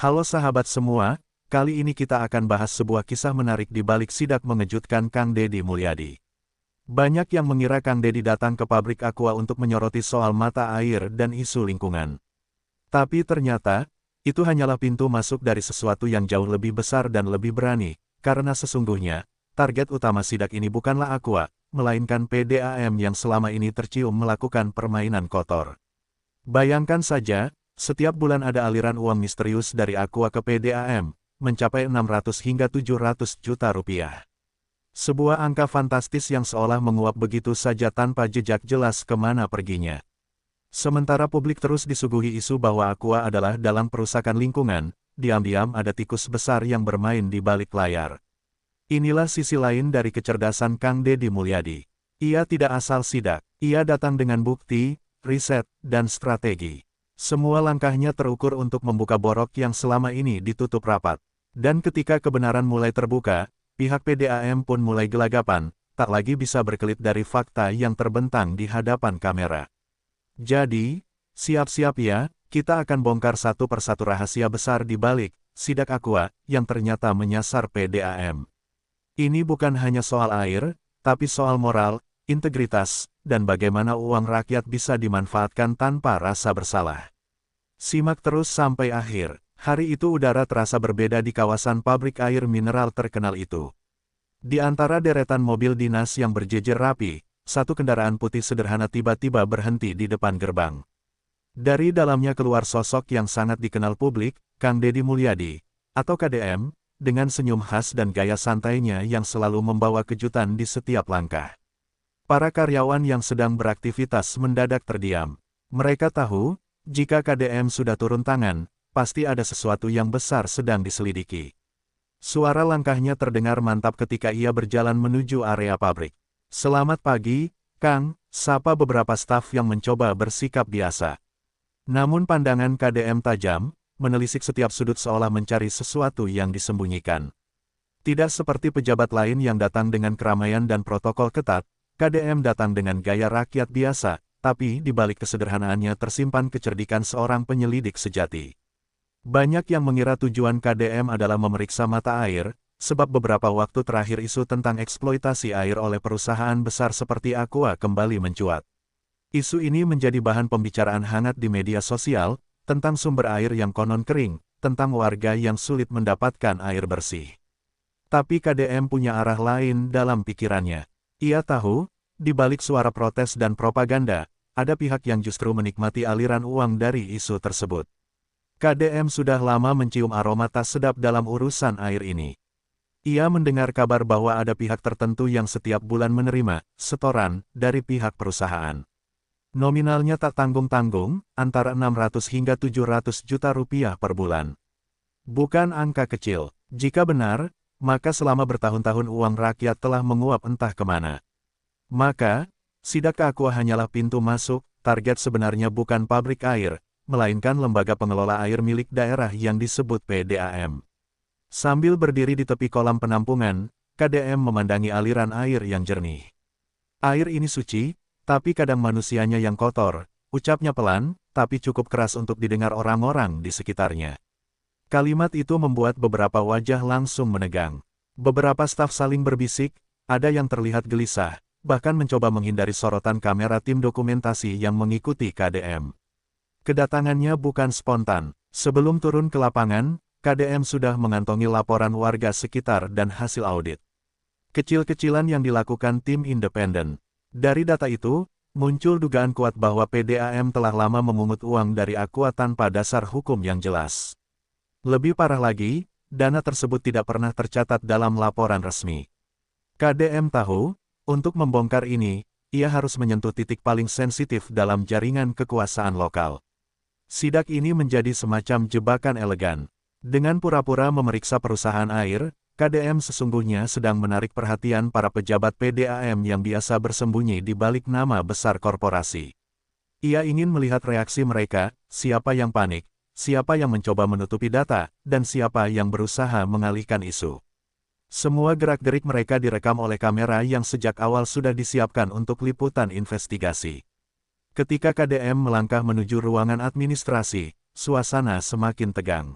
Halo sahabat semua, kali ini kita akan bahas sebuah kisah menarik di balik sidak mengejutkan Kang Deddy Mulyadi. Banyak yang mengira Kang Deddy datang ke pabrik Aqua untuk menyoroti soal mata air dan isu lingkungan. Tapi ternyata, itu hanyalah pintu masuk dari sesuatu yang jauh lebih besar dan lebih berani, karena sesungguhnya, target utama sidak ini bukanlah Aqua, melainkan PDAM yang selama ini tercium melakukan permainan kotor. Bayangkan saja, setiap bulan ada aliran uang misterius dari Aqua ke PDAM, mencapai 600 hingga 700 juta rupiah. Sebuah angka fantastis yang seolah menguap begitu saja tanpa jejak jelas kemana perginya. Sementara publik terus disuguhi isu bahwa Aqua adalah dalang perusakan lingkungan, diam-diam ada tikus besar yang bermain di balik layar. Inilah sisi lain dari kecerdasan Kang Deddy Mulyadi. Ia tidak asal sidak, ia datang dengan bukti, riset, dan strategi. Semua langkahnya terukur untuk membuka borok yang selama ini ditutup rapat. Dan ketika kebenaran mulai terbuka, pihak PDAM pun mulai gelagapan, tak lagi bisa berkelit dari fakta yang terbentang di hadapan kamera. Jadi, siap-siap ya, kita akan bongkar satu persatu rahasia besar di balik sidak Aqua yang ternyata menyasar PDAM. Ini bukan hanya soal air, tapi soal moral, integritas, dan bagaimana uang rakyat bisa dimanfaatkan tanpa rasa bersalah. Simak terus sampai akhir. Hari itu udara terasa berbeda di kawasan pabrik air mineral terkenal itu. Di antara deretan mobil dinas yang berjejer rapi, satu kendaraan putih sederhana tiba-tiba berhenti di depan gerbang. Dari dalamnya keluar sosok yang sangat dikenal publik, Kang Deddy Mulyadi, atau KDM, dengan senyum khas dan gaya santainya yang selalu membawa kejutan di setiap langkah. Para karyawan yang sedang beraktivitas mendadak terdiam. Mereka tahu, jika KDM sudah turun tangan, pasti ada sesuatu yang besar sedang diselidiki. Suara langkahnya terdengar mantap ketika ia berjalan menuju area pabrik. "Selamat pagi, Kang," sapa beberapa staf yang mencoba bersikap biasa. Namun pandangan KDM tajam, menelisik setiap sudut seolah mencari sesuatu yang disembunyikan. Tidak seperti pejabat lain yang datang dengan keramaian dan protokol ketat, KDM datang dengan gaya rakyat biasa, tapi di balik kesederhanaannya tersimpan kecerdikan seorang penyelidik sejati. Banyak yang mengira tujuan KDM adalah memeriksa mata air, sebab beberapa waktu terakhir isu tentang eksploitasi air oleh perusahaan besar seperti Aqua kembali mencuat. Isu ini menjadi bahan pembicaraan hangat di media sosial, tentang sumber air yang konon kering, tentang warga yang sulit mendapatkan air bersih. Tapi KDM punya arah lain dalam pikirannya. Ia tahu, di balik suara protes dan propaganda, ada pihak yang justru menikmati aliran uang dari isu tersebut. KDM sudah lama mencium aroma tak sedap dalam urusan air ini. Ia mendengar kabar bahwa ada pihak tertentu yang setiap bulan menerima setoran dari pihak perusahaan. Nominalnya tak tanggung-tanggung, antara 600 hingga 700 juta rupiah per bulan. Bukan angka kecil. Jika benar, maka selama bertahun-tahun uang rakyat telah menguap entah kemana. Maka, sidak Aqua hanyalah pintu masuk, target sebenarnya bukan pabrik air, melainkan lembaga pengelola air milik daerah yang disebut PDAM. Sambil berdiri di tepi kolam penampungan, KDM memandangi aliran air yang jernih. "Air ini suci, tapi kadang manusianya yang kotor," ucapnya pelan, tapi cukup keras untuk didengar orang-orang di sekitarnya. Kalimat itu membuat beberapa wajah langsung menegang. Beberapa staf saling berbisik, ada yang terlihat gelisah, bahkan mencoba menghindari sorotan kamera tim dokumentasi yang mengikuti KDM. Kedatangannya bukan spontan. Sebelum turun ke lapangan, KDM sudah mengantongi laporan warga sekitar dan hasil audit kecil-kecilan yang dilakukan tim independen. Dari data itu, muncul dugaan kuat bahwa PDAM telah lama memungut uang dari Aqua tanpa dasar hukum yang jelas. Lebih parah lagi, dana tersebut tidak pernah tercatat dalam laporan resmi. KDM tahu, untuk membongkar ini, ia harus menyentuh titik paling sensitif dalam jaringan kekuasaan lokal. Sidak ini menjadi semacam jebakan elegan. Dengan pura-pura memeriksa perusahaan air, KDM sesungguhnya sedang menarik perhatian para pejabat PDAM yang biasa bersembunyi di balik nama besar korporasi. Ia ingin melihat reaksi mereka, siapa yang panik, siapa yang mencoba menutupi data, dan siapa yang berusaha mengalihkan isu. Semua gerak-gerik mereka direkam oleh kamera yang sejak awal sudah disiapkan untuk liputan investigasi. Ketika KDM melangkah menuju ruangan administrasi, suasana semakin tegang.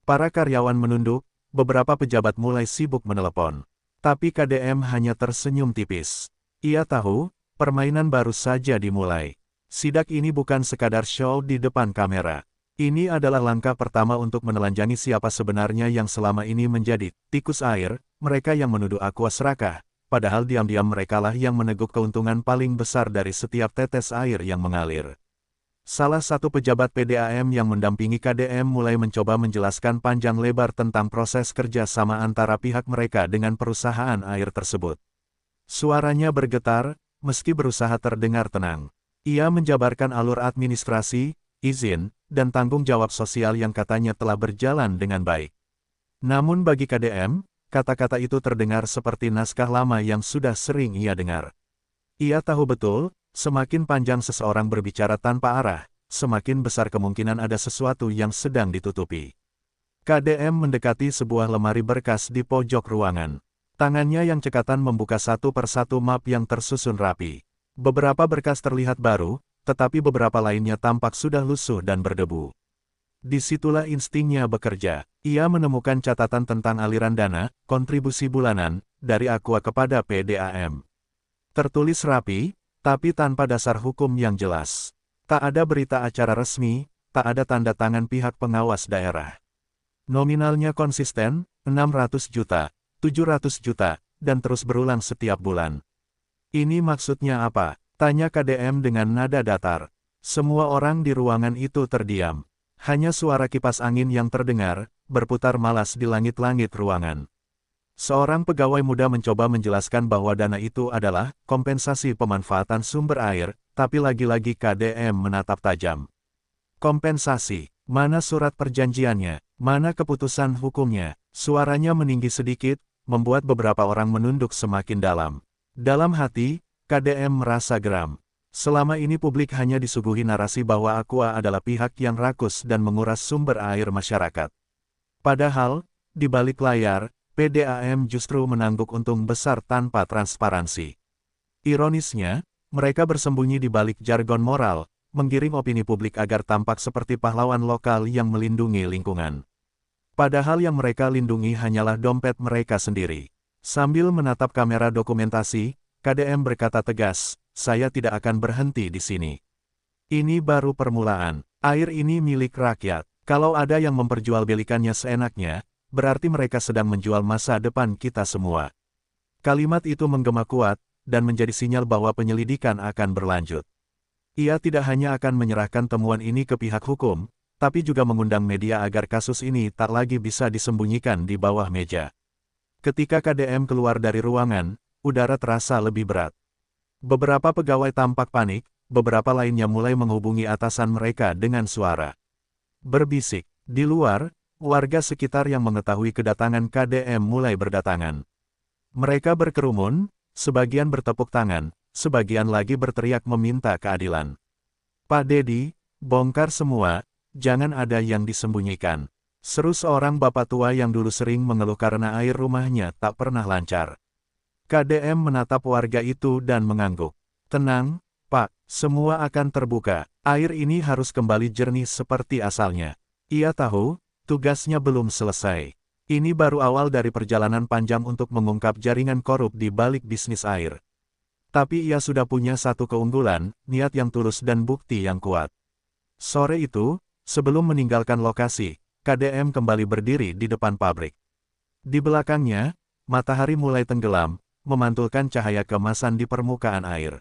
Para karyawan menunduk, beberapa pejabat mulai sibuk menelepon. Tapi KDM hanya tersenyum tipis. Ia tahu, permainan baru saja dimulai. Sidak ini bukan sekadar show di depan kamera. Ini adalah langkah pertama untuk menelanjangi siapa sebenarnya yang selama ini menjadi tikus air, mereka yang menuduh Aqua serakah, padahal diam-diam merekalah yang meneguk keuntungan paling besar dari setiap tetes air yang mengalir. Salah satu pejabat PDAM yang mendampingi KDM mulai mencoba menjelaskan panjang lebar tentang proses kerja sama antara pihak mereka dengan perusahaan air tersebut. Suaranya bergetar, meski berusaha terdengar tenang. Ia menjabarkan alur administrasi, izin, dan tanggung jawab sosial yang katanya telah berjalan dengan baik. Namun bagi KDM, kata-kata itu terdengar seperti naskah lama yang sudah sering ia dengar. Ia tahu betul, semakin panjang seseorang berbicara tanpa arah, semakin besar kemungkinan ada sesuatu yang sedang ditutupi. KDM mendekati sebuah lemari berkas di pojok ruangan. Tangannya yang cekatan membuka satu persatu map yang tersusun rapi. Beberapa berkas terlihat baru, tetapi beberapa lainnya tampak sudah lusuh dan berdebu. Disitulah instingnya bekerja. Ia menemukan catatan tentang aliran dana, kontribusi bulanan, dari Aqua kepada PDAM. Tertulis rapi, tapi tanpa dasar hukum yang jelas. Tak ada berita acara resmi, tak ada tanda tangan pihak pengawas daerah. Nominalnya konsisten, 600 juta, 700 juta, dan terus berulang setiap bulan. Ini maksudnya apa? Tanya KDM dengan nada datar. Semua orang di ruangan itu terdiam. Hanya suara kipas angin yang terdengar, berputar malas di langit-langit ruangan. Seorang pegawai muda mencoba menjelaskan bahwa dana itu adalah kompensasi pemanfaatan sumber air, tapi lagi-lagi KDM menatap tajam. Kompensasi, mana surat perjanjiannya, mana keputusan hukumnya? Suaranya meninggi sedikit, membuat beberapa orang menunduk semakin dalam. Dalam hati, KDM merasa geram. Selama ini publik hanya disuguhi narasi bahwa Aqua adalah pihak yang rakus dan menguras sumber air masyarakat. Padahal, di balik layar, PDAM justru menangguk untung besar tanpa transparansi. Ironisnya, mereka bersembunyi di balik jargon moral, menggiring opini publik agar tampak seperti pahlawan lokal yang melindungi lingkungan. Padahal yang mereka lindungi hanyalah dompet mereka sendiri. Sambil menatap kamera dokumentasi, KDM berkata tegas, "Saya tidak akan berhenti di sini. Ini baru permulaan. Air ini milik rakyat. Kalau ada yang memperjualbelikannya seenaknya, berarti mereka sedang menjual masa depan kita semua." Kalimat itu menggema kuat, dan menjadi sinyal bahwa penyelidikan akan berlanjut. Ia tidak hanya akan menyerahkan temuan ini ke pihak hukum, tapi juga mengundang media agar kasus ini tak lagi bisa disembunyikan di bawah meja. Ketika KDM keluar dari ruangan, udara terasa lebih berat. Beberapa pegawai tampak panik, beberapa lainnya mulai menghubungi atasan mereka dengan suara berbisik. Di luar, warga sekitar yang mengetahui kedatangan KDM mulai berdatangan. Mereka berkerumun, sebagian bertepuk tangan, sebagian lagi berteriak meminta keadilan. "Pak Dedi, bongkar semua, jangan ada yang disembunyikan," seru seorang bapak tua yang dulu sering mengeluh karena air rumahnya tak pernah lancar. KDM menatap warga itu dan mengangguk. "Tenang, Pak, semua akan terbuka. Air ini harus kembali jernih seperti asalnya." Ia tahu, tugasnya belum selesai. Ini baru awal dari perjalanan panjang untuk mengungkap jaringan korup di balik bisnis air. Tapi ia sudah punya satu keunggulan, niat yang tulus dan bukti yang kuat. Sore itu, sebelum meninggalkan lokasi, KDM kembali berdiri di depan pabrik. Di belakangnya, matahari mulai tenggelam, memantulkan cahaya kemasan di permukaan air.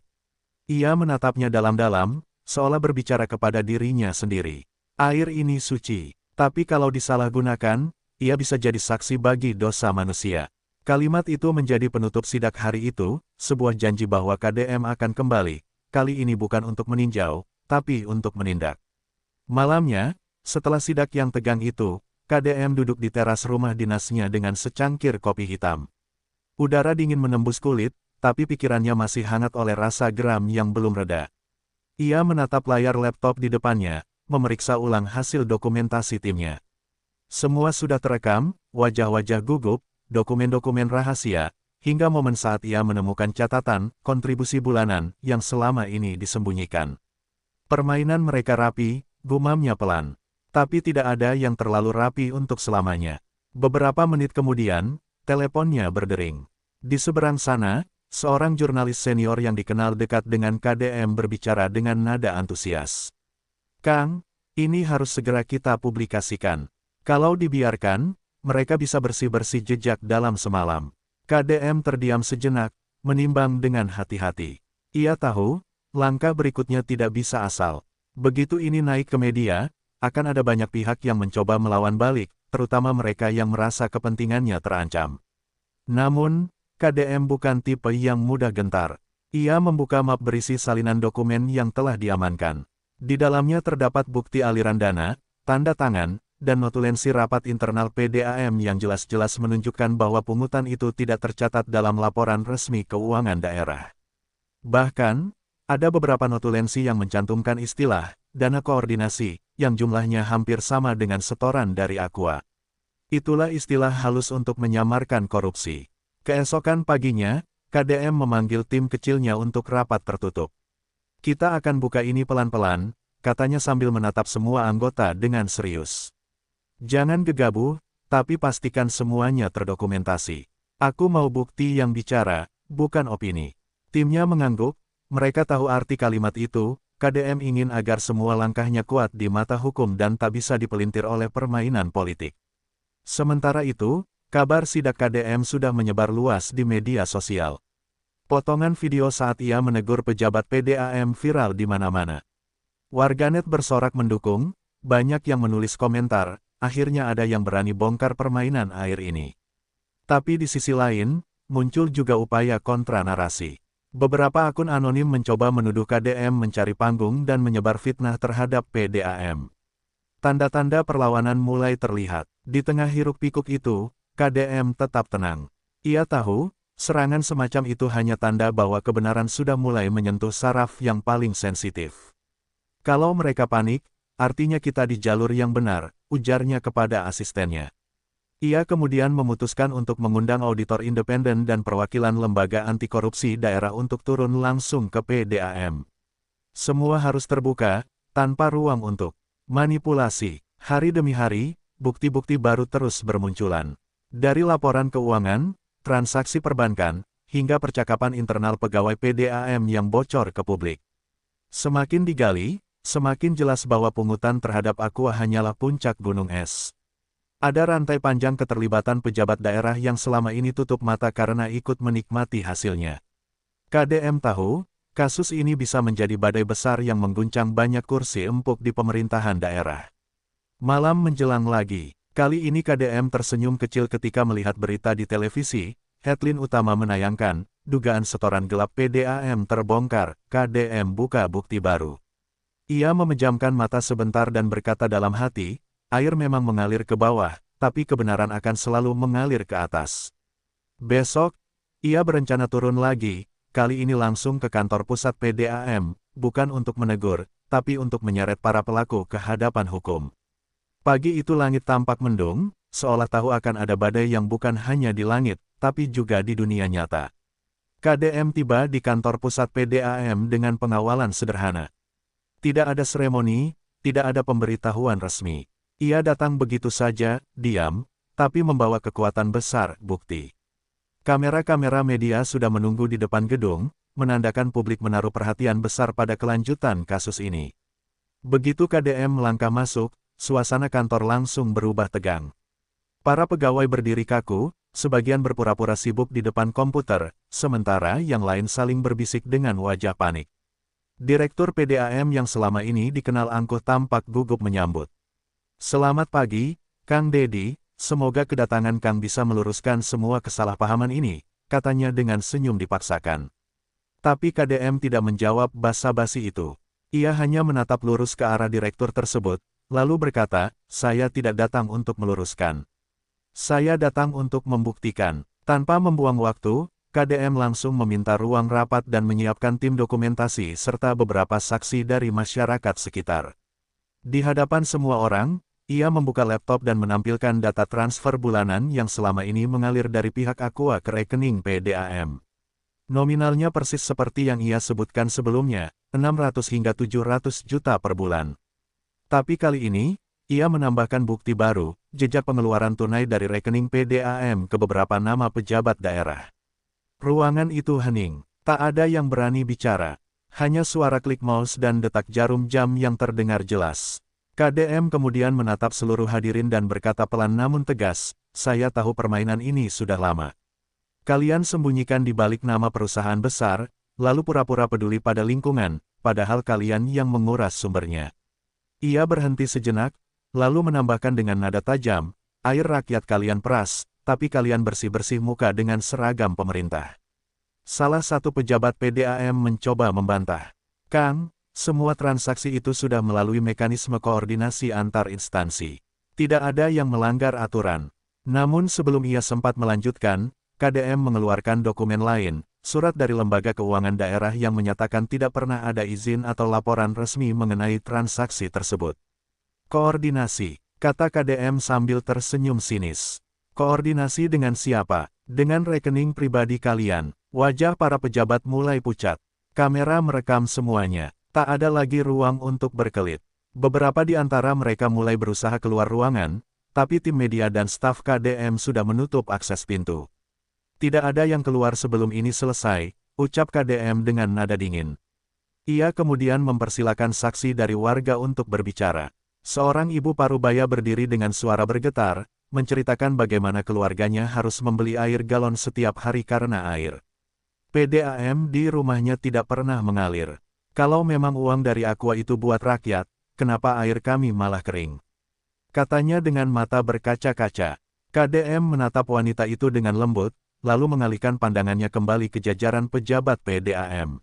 Ia menatapnya dalam-dalam, seolah berbicara kepada dirinya sendiri. Air ini suci, tapi kalau disalahgunakan, ia bisa jadi saksi bagi dosa manusia. Kalimat itu menjadi penutup sidak hari itu, sebuah janji bahwa KDM akan kembali, kali ini bukan untuk meninjau, tapi untuk menindak. Malamnya, setelah sidak yang tegang itu, KDM duduk di teras rumah dinasnya dengan secangkir kopi hitam. Udara dingin menembus kulit, tapi pikirannya masih hangat oleh rasa geram yang belum reda. Ia menatap layar laptop di depannya, memeriksa ulang hasil dokumentasi timnya. Semua sudah terekam, wajah-wajah gugup, dokumen-dokumen rahasia, hingga momen saat ia menemukan catatan, kontribusi bulanan, yang selama ini disembunyikan. Permainan mereka rapi, gumamnya pelan. Tapi tidak ada yang terlalu rapi untuk selamanya. Beberapa menit kemudian, teleponnya berdering. Di seberang sana, seorang jurnalis senior yang dikenal dekat dengan KDM berbicara dengan nada antusias. "Kang, ini harus segera kita publikasikan. Kalau dibiarkan, mereka bisa bersih-bersih jejak dalam semalam." KDM terdiam sejenak, menimbang dengan hati-hati. Ia tahu, langkah berikutnya tidak bisa asal. Begitu ini naik ke media, akan ada banyak pihak yang mencoba melawan balik, terutama mereka yang merasa kepentingannya terancam. Namun, KDM bukan tipe yang mudah gentar. Ia membuka map berisi salinan dokumen yang telah diamankan. Di dalamnya terdapat bukti aliran dana, tanda tangan, dan notulensi rapat internal PDAM yang jelas-jelas menunjukkan bahwa pungutan itu tidak tercatat dalam laporan resmi keuangan daerah. Bahkan, ada beberapa notulensi yang mencantumkan istilah dana koordinasi, yang jumlahnya hampir sama dengan setoran dari Aqua. Itulah istilah halus untuk menyamarkan korupsi. Keesokan paginya, KDM memanggil tim kecilnya untuk rapat tertutup. "Kita akan buka ini pelan-pelan," katanya sambil menatap semua anggota dengan serius. "Jangan gegabah, tapi pastikan semuanya terdokumentasi. Aku mau bukti yang bicara, bukan opini." Timnya mengangguk, mereka tahu arti kalimat itu. KDM ingin agar semua langkahnya kuat di mata hukum dan tak bisa dipelintir oleh permainan politik. Sementara itu, kabar sidak KDM sudah menyebar luas di media sosial. Potongan video saat ia menegur pejabat PDAM viral di mana-mana. Warganet bersorak mendukung, banyak yang menulis komentar, akhirnya ada yang berani bongkar permainan air ini. Tapi di sisi lain, muncul juga upaya kontra narasi. Beberapa akun anonim mencoba menuduh KDM mencari panggung dan menyebar fitnah terhadap PDAM. Tanda-tanda perlawanan mulai terlihat. Di tengah hiruk-pikuk itu, KDM tetap tenang. Ia tahu, serangan semacam itu hanya tanda bahwa kebenaran sudah mulai menyentuh saraf yang paling sensitif. "Kalau mereka panik, artinya kita di jalur yang benar," ujarnya kepada asistennya. Ia kemudian memutuskan untuk mengundang auditor independen dan perwakilan lembaga anti korupsi daerah untuk turun langsung ke PDAM. Semua harus terbuka, tanpa ruang untuk manipulasi. Hari demi hari, bukti-bukti baru terus bermunculan. Dari laporan keuangan, transaksi perbankan, hingga percakapan internal pegawai PDAM yang bocor ke publik. Semakin digali, semakin jelas bahwa pungutan terhadap Aqua hanyalah puncak gunung es. Ada rantai panjang keterlibatan pejabat daerah yang selama ini tutup mata karena ikut menikmati hasilnya. KDM tahu, kasus ini bisa menjadi badai besar yang mengguncang banyak kursi empuk di pemerintahan daerah. Malam menjelang lagi, kali ini KDM tersenyum kecil ketika melihat berita di televisi. Headline utama menayangkan, dugaan setoran gelap PDAM terbongkar, KDM buka bukti baru. Ia memejamkan mata sebentar dan berkata dalam hati, "Air memang mengalir ke bawah, tapi kebenaran akan selalu mengalir ke atas." Besok, ia berencana turun lagi, kali ini langsung ke kantor pusat PDAM, bukan untuk menegur, tapi untuk menyeret para pelaku ke hadapan hukum. Pagi itu langit tampak mendung, seolah tahu akan ada badai yang bukan hanya di langit, tapi juga di dunia nyata. KDM tiba di kantor pusat PDAM dengan pengawalan sederhana. Tidak ada seremoni, tidak ada pemberitahuan resmi. Ia datang begitu saja, diam, tapi membawa kekuatan besar, bukti. Kamera-kamera media sudah menunggu di depan gedung, menandakan publik menaruh perhatian besar pada kelanjutan kasus ini. Begitu KDM melangkah masuk, suasana kantor langsung berubah tegang. Para pegawai berdiri kaku, sebagian berpura-pura sibuk di depan komputer, sementara yang lain saling berbisik dengan wajah panik. Direktur PDAM yang selama ini dikenal angkuh tampak gugup menyambut. "Selamat pagi, Kang Dedi, semoga kedatangan Kang bisa meluruskan semua kesalahpahaman ini," katanya dengan senyum dipaksakan. Tapi KDM tidak menjawab basa-basi itu. Ia hanya menatap lurus ke arah direktur tersebut, lalu berkata, "Saya tidak datang untuk meluruskan. Saya datang untuk membuktikan." Tanpa membuang waktu, KDM langsung meminta ruang rapat dan menyiapkan tim dokumentasi serta beberapa saksi dari masyarakat sekitar. Di hadapan semua orang, ia membuka laptop dan menampilkan data transfer bulanan yang selama ini mengalir dari pihak Aqua ke rekening PDAM. Nominalnya persis seperti yang ia sebutkan sebelumnya, 600 hingga 700 juta per bulan. Tapi kali ini, Ia menambahkan bukti baru, jejak pengeluaran tunai dari rekening PDAM ke beberapa nama pejabat daerah. Ruangan itu hening. Tak ada yang berani bicara. Hanya suara klik mouse dan detak jarum jam yang terdengar jelas. KDM kemudian menatap seluruh hadirin dan berkata pelan namun tegas, "Saya tahu permainan ini sudah lama. Kalian sembunyikan di balik nama perusahaan besar, lalu pura-pura peduli pada lingkungan, padahal kalian yang menguras sumbernya." Ia berhenti sejenak, lalu menambahkan dengan nada tajam, "Air rakyat kalian peras, tapi kalian bersih-bersih muka dengan seragam pemerintah." Salah satu pejabat PDAM mencoba membantah. "Kang, semua transaksi itu sudah melalui mekanisme koordinasi antar instansi. Tidak ada yang melanggar aturan." Namun sebelum ia sempat melanjutkan, KDM mengeluarkan dokumen lain, surat dari lembaga keuangan daerah yang menyatakan tidak pernah ada izin atau laporan resmi mengenai transaksi tersebut. "Koordinasi," kata KDM sambil tersenyum sinis. "Koordinasi dengan siapa? Dengan rekening pribadi kalian." Wajah para pejabat mulai pucat. Kamera merekam semuanya. Tak ada lagi ruang untuk berkelit. Beberapa di antara mereka mulai berusaha keluar ruangan, tapi tim media dan staf KDM sudah menutup akses pintu. "Tidak ada yang keluar sebelum ini selesai," ucap KDM dengan nada dingin. Ia kemudian mempersilakan saksi dari warga untuk berbicara. Seorang ibu parubaya berdiri dengan suara bergetar, menceritakan bagaimana keluarganya harus membeli air galon setiap hari karena air PDAM di rumahnya tidak pernah mengalir. "Kalau memang uang dari Aqua itu buat rakyat, kenapa air kami malah kering?" katanya dengan mata berkaca-kaca. KDM menatap wanita itu dengan lembut, lalu mengalihkan pandangannya kembali ke jajaran pejabat PDAM.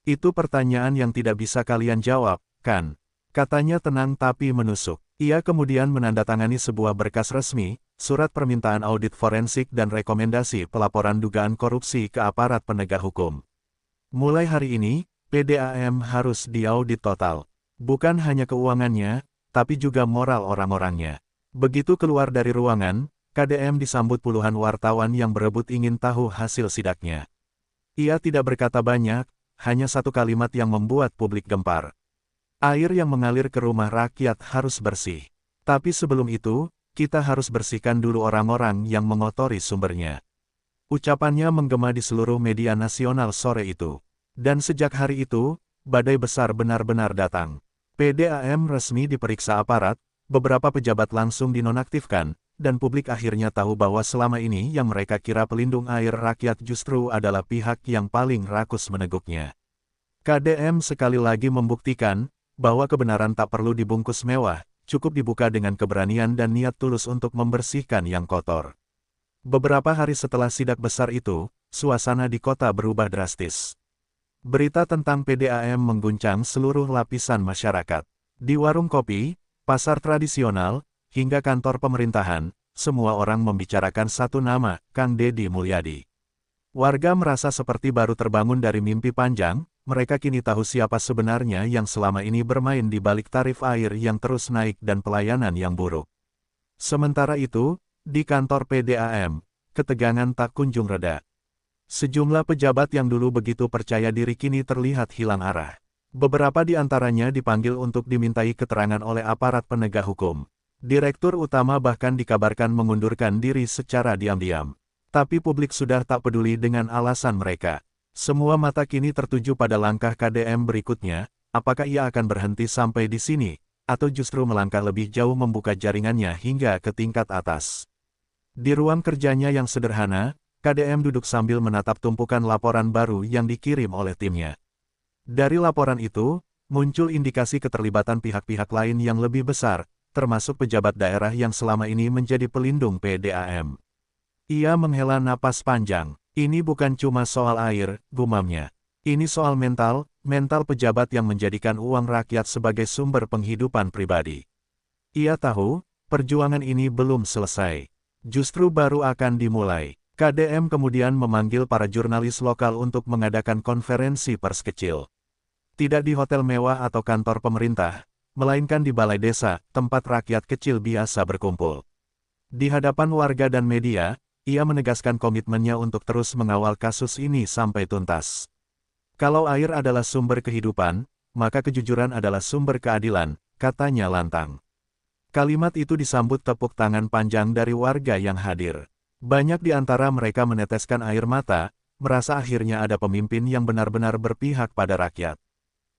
"Itu pertanyaan yang tidak bisa kalian jawab, kan?" katanya tenang tapi menusuk. Ia kemudian menandatangani sebuah berkas resmi, surat permintaan audit forensik dan rekomendasi pelaporan dugaan korupsi ke aparat penegak hukum. Mulai hari ini, PDAM harus diaudit total. Bukan hanya keuangannya, tapi juga moral orang-orangnya. Begitu keluar dari ruangan, KDM disambut puluhan wartawan yang berebut ingin tahu hasil sidaknya. Ia tidak berkata banyak, hanya satu kalimat yang membuat publik gempar. "Air yang mengalir ke rumah rakyat harus bersih. Tapi sebelum itu, kita harus bersihkan dulu orang-orang yang mengotori sumbernya." Ucapannya menggema di seluruh media nasional sore itu. Dan sejak hari itu, badai besar benar-benar datang. PDAM resmi diperiksa aparat, beberapa pejabat langsung dinonaktifkan, dan publik akhirnya tahu bahwa selama ini yang mereka kira pelindung air rakyat justru adalah pihak yang paling rakus meneguknya. KDM sekali lagi membuktikan bahwa kebenaran tak perlu dibungkus mewah, cukup dibuka dengan keberanian dan niat tulus untuk membersihkan yang kotor. Beberapa hari setelah sidak besar itu, suasana di kota berubah drastis. Berita tentang PDAM mengguncang seluruh lapisan masyarakat. Di warung kopi, pasar tradisional, hingga kantor pemerintahan, semua orang membicarakan satu nama, Kang Deddy Mulyadi. Warga merasa seperti baru terbangun dari mimpi panjang. Mereka kini tahu siapa sebenarnya yang selama ini bermain di balik tarif air yang terus naik dan pelayanan yang buruk. Sementara itu, di kantor PDAM, ketegangan tak kunjung reda. Sejumlah pejabat yang dulu begitu percaya diri kini terlihat hilang arah. Beberapa di antaranya dipanggil untuk dimintai keterangan oleh aparat penegak hukum. Direktur utama bahkan dikabarkan mengundurkan diri secara diam-diam. Tapi publik sudah tak peduli dengan alasan mereka. Semua mata kini tertuju pada langkah KDM berikutnya, apakah ia akan berhenti sampai di sini, atau justru melangkah lebih jauh membuka jaringannya hingga ke tingkat atas. Di ruang kerjanya yang sederhana, KDM duduk sambil menatap tumpukan laporan baru yang dikirim oleh timnya. Dari laporan itu, muncul indikasi keterlibatan pihak-pihak lain yang lebih besar, termasuk pejabat daerah yang selama ini menjadi pelindung PDAM. Ia menghela napas panjang. "Ini bukan cuma soal air," gumamnya. "Ini soal mental pejabat yang menjadikan uang rakyat sebagai sumber penghidupan pribadi." Ia tahu, perjuangan ini belum selesai. Justru baru akan dimulai. KDM kemudian memanggil para jurnalis lokal untuk mengadakan konferensi pers kecil. Tidak di hotel mewah atau kantor pemerintah, melainkan di balai desa, tempat rakyat kecil biasa berkumpul. Di hadapan warga dan media, ia menegaskan komitmennya untuk terus mengawal kasus ini sampai tuntas. "Kalau air adalah sumber kehidupan, maka kejujuran adalah sumber keadilan," katanya lantang. Kalimat itu disambut tepuk tangan panjang dari warga yang hadir. Banyak di antara mereka meneteskan air mata, merasa akhirnya ada pemimpin yang benar-benar berpihak pada rakyat.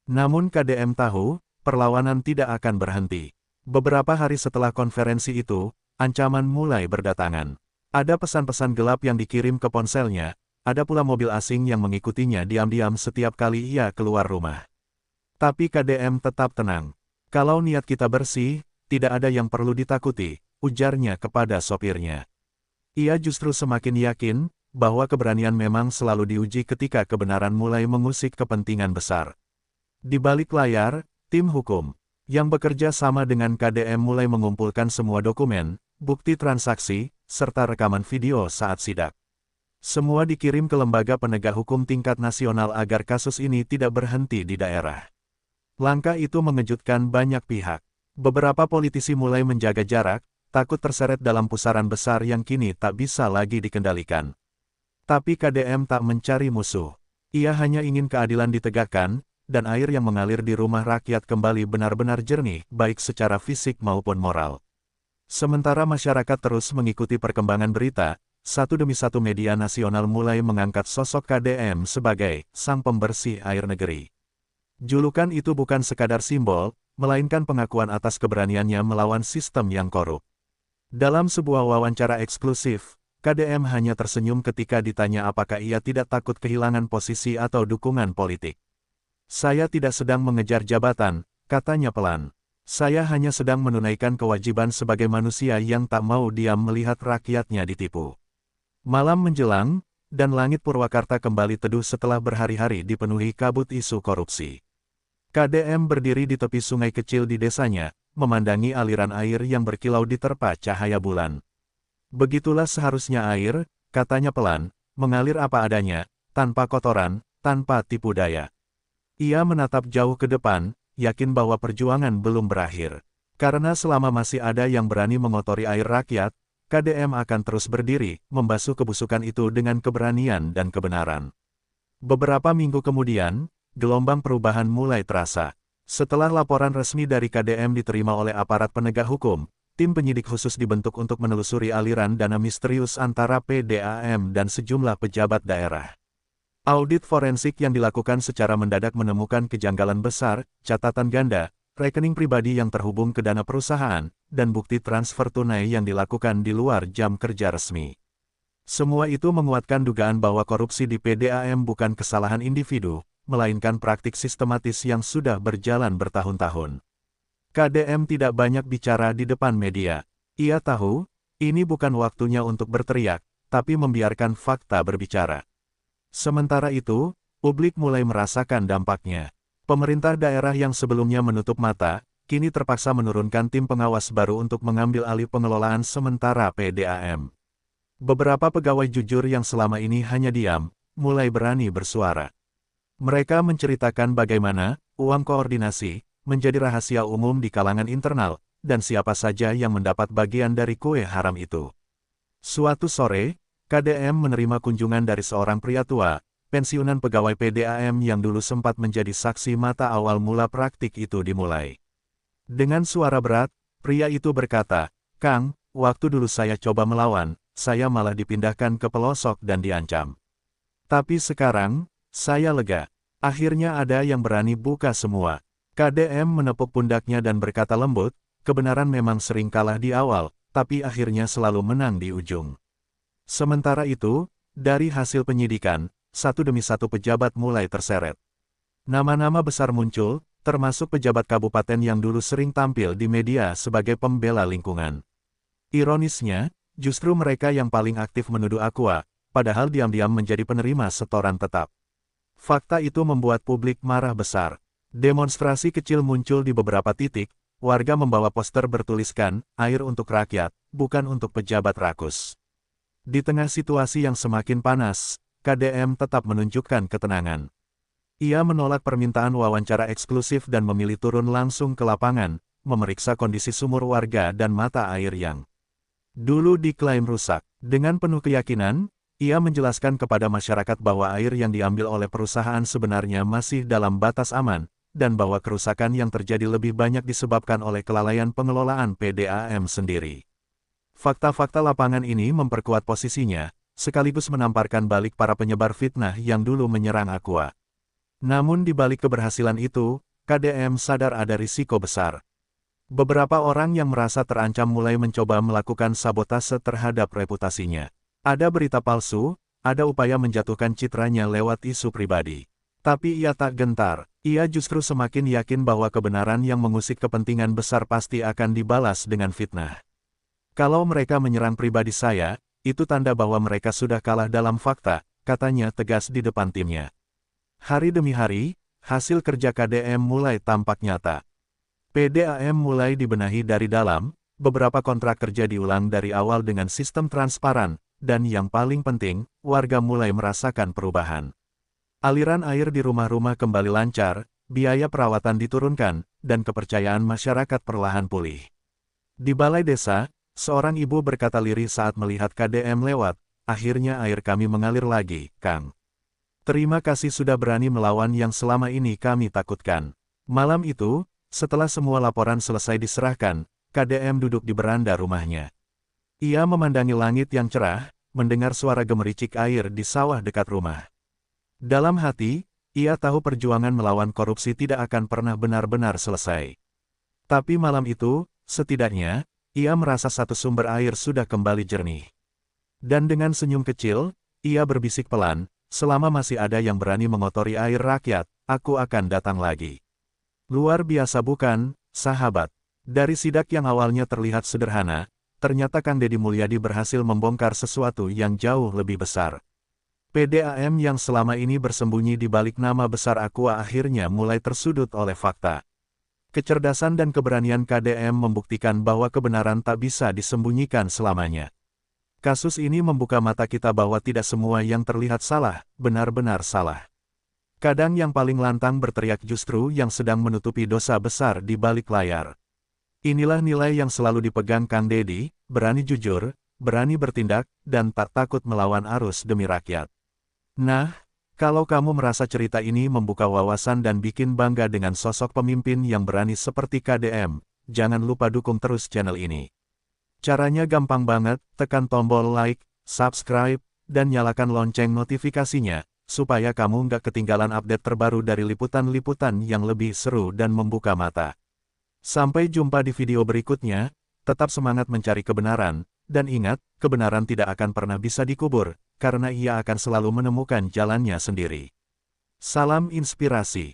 Namun KDM tahu, perlawanan tidak akan berhenti. Beberapa hari setelah konferensi itu, ancaman mulai berdatangan. Ada pesan-pesan gelap yang dikirim ke ponselnya, ada pula mobil asing yang mengikutinya diam-diam setiap kali ia keluar rumah. Tapi KDM tetap tenang. Kalau niat kita bersih, tidak ada yang perlu ditakuti, ujarnya kepada sopirnya. Ia justru semakin yakin, bahwa keberanian memang selalu diuji ketika kebenaran mulai mengusik kepentingan besar. Di balik layar, tim hukum, yang bekerja sama dengan KDM mulai mengumpulkan semua dokumen, bukti transaksi, serta rekaman video saat sidak. Semua dikirim ke lembaga penegak hukum tingkat nasional agar kasus ini tidak berhenti di daerah. Langkah itu mengejutkan banyak pihak. Beberapa politisi mulai menjaga jarak, takut terseret dalam pusaran besar yang kini tak bisa lagi dikendalikan. Tapi KDM tak mencari musuh. Ia hanya ingin keadilan ditegakkan, dan air yang mengalir di rumah rakyat kembali benar-benar jernih, baik secara fisik maupun moral. Sementara masyarakat terus mengikuti perkembangan berita, satu demi satu media nasional mulai mengangkat sosok KDM sebagai sang pembersih air negeri. Julukan itu bukan sekadar simbol, melainkan pengakuan atas keberaniannya melawan sistem yang korup. Dalam sebuah wawancara eksklusif, KDM hanya tersenyum ketika ditanya apakah ia tidak takut kehilangan posisi atau dukungan politik. Saya tidak sedang mengejar jabatan, katanya pelan. Saya hanya sedang menunaikan kewajiban sebagai manusia yang tak mau diam melihat rakyatnya ditipu. Malam menjelang, dan langit Purwakarta kembali teduh setelah berhari-hari dipenuhi kabut isu korupsi. KDM berdiri di tepi sungai kecil di desanya, memandangi aliran air yang berkilau diterpa cahaya bulan. Begitulah seharusnya air, katanya pelan, mengalir apa adanya, tanpa kotoran, tanpa tipu daya. Ia menatap jauh ke depan, yakin bahwa perjuangan belum berakhir. Karena selama masih ada yang berani mengotori air rakyat, KDM akan terus berdiri, membasuh kebusukan itu dengan keberanian dan kebenaran. Beberapa minggu kemudian, gelombang perubahan mulai terasa. Setelah laporan resmi dari KDM diterima oleh aparat penegak hukum, tim penyidik khusus dibentuk untuk menelusuri aliran dana misterius antara PDAM dan sejumlah pejabat daerah. Audit forensik yang dilakukan secara mendadak menemukan kejanggalan besar, catatan ganda, rekening pribadi yang terhubung ke dana perusahaan, dan bukti transfer tunai yang dilakukan di luar jam kerja resmi. Semua itu menguatkan dugaan bahwa korupsi di PDAM bukan kesalahan individu, melainkan praktik sistematis yang sudah berjalan bertahun-tahun. KDM tidak banyak bicara di depan media. Ia tahu, ini bukan waktunya untuk berteriak, tapi membiarkan fakta berbicara. Sementara itu, publik mulai merasakan dampaknya. Pemerintah daerah yang sebelumnya menutup mata, kini terpaksa menurunkan tim pengawas baru untuk mengambil alih pengelolaan sementara PDAM. Beberapa pegawai jujur yang selama ini hanya diam, mulai berani bersuara. Mereka menceritakan bagaimana uang koordinasi menjadi rahasia umum di kalangan internal, dan siapa saja yang mendapat bagian dari kue haram itu. Suatu sore, KDM menerima kunjungan dari seorang pria tua, pensiunan pegawai PDAM yang dulu sempat menjadi saksi mata awal mula praktik itu dimulai. Dengan suara berat, pria itu berkata, "Kang, waktu dulu saya coba melawan, saya malah dipindahkan ke pelosok dan diancam. Tapi sekarang, saya lega. Akhirnya ada yang berani buka semua." KDM menepuk pundaknya dan berkata lembut, "Kebenaran memang sering kalah di awal, tapi akhirnya selalu menang di ujung." Sementara itu, dari hasil penyidikan, satu demi satu pejabat mulai terseret. Nama-nama besar muncul, termasuk pejabat kabupaten yang dulu sering tampil di media sebagai pembela lingkungan. Ironisnya, justru mereka yang paling aktif menuduh Aqua, padahal diam-diam menjadi penerima setoran tetap. Fakta itu membuat publik marah besar. Demonstrasi kecil muncul di beberapa titik, warga membawa poster bertuliskan, "Air untuk rakyat, bukan untuk pejabat rakus." Di tengah situasi yang semakin panas, KDM tetap menunjukkan ketenangan. Ia menolak permintaan wawancara eksklusif dan memilih turun langsung ke lapangan, memeriksa kondisi sumur warga dan mata air yang dulu diklaim rusak. Dengan penuh keyakinan, ia menjelaskan kepada masyarakat bahwa air yang diambil oleh perusahaan sebenarnya masih dalam batas aman, dan bahwa kerusakan yang terjadi lebih banyak disebabkan oleh kelalaian pengelolaan PDAM sendiri. Fakta-fakta lapangan ini memperkuat posisinya, sekaligus menamparkan balik para penyebar fitnah yang dulu menyerang Aqua. Namun di balik keberhasilan itu, KDM sadar ada risiko besar. Beberapa orang yang merasa terancam mulai mencoba melakukan sabotase terhadap reputasinya. Ada berita palsu, ada upaya menjatuhkan citranya lewat isu pribadi. Tapi ia tak gentar, ia justru semakin yakin bahwa kebenaran yang mengusik kepentingan besar pasti akan dibalas dengan fitnah. Kalau mereka menyerang pribadi saya, itu tanda bahwa mereka sudah kalah dalam fakta, katanya tegas di depan timnya. Hari demi hari, hasil kerja KDM mulai tampak nyata. PDAM mulai dibenahi dari dalam, beberapa kontrak kerja diulang dari awal dengan sistem transparan, dan yang paling penting, warga mulai merasakan perubahan. Aliran air di rumah-rumah kembali lancar, biaya perawatan diturunkan, dan kepercayaan masyarakat perlahan pulih. Di balai desa, seorang ibu berkata lirih saat melihat KDM lewat, akhirnya air kami mengalir lagi, Kang. Terima kasih sudah berani melawan yang selama ini kami takutkan. Malam itu, setelah semua laporan selesai diserahkan, KDM duduk di beranda rumahnya. Ia memandangi langit yang cerah, mendengar suara gemericik air di sawah dekat rumah. Dalam hati, ia tahu perjuangan melawan korupsi tidak akan pernah benar-benar selesai. Tapi malam itu, setidaknya, ia merasa satu sumber air sudah kembali jernih. Dan dengan senyum kecil, ia berbisik pelan, selama masih ada yang berani mengotori air rakyat, aku akan datang lagi. Luar biasa bukan, sahabat? Dari sidak yang awalnya terlihat sederhana, ternyata Kang Deddy Mulyadi berhasil membongkar sesuatu yang jauh lebih besar. PDAM yang selama ini bersembunyi di balik nama besar Aqua akhirnya mulai tersudut oleh fakta. Kecerdasan dan keberanian KDM membuktikan bahwa kebenaran tak bisa disembunyikan selamanya. Kasus ini membuka mata kita bahwa tidak semua yang terlihat salah, benar-benar salah. Kadang yang paling lantang berteriak justru yang sedang menutupi dosa besar di balik layar. Inilah nilai yang selalu dipegang Kang Deddy, berani jujur, berani bertindak, dan tak takut melawan arus demi rakyat. Nah, kalau kamu merasa cerita ini membuka wawasan dan bikin bangga dengan sosok pemimpin yang berani seperti KDM, jangan lupa dukung terus channel ini. Caranya gampang banget, tekan tombol like, subscribe, dan nyalakan lonceng notifikasinya, supaya kamu nggak ketinggalan update terbaru dari liputan-liputan yang lebih seru dan membuka mata. Sampai jumpa di video berikutnya, tetap semangat mencari kebenaran, dan ingat, kebenaran tidak akan pernah bisa dikubur, karena ia akan selalu menemukan jalannya sendiri. Salam inspirasi.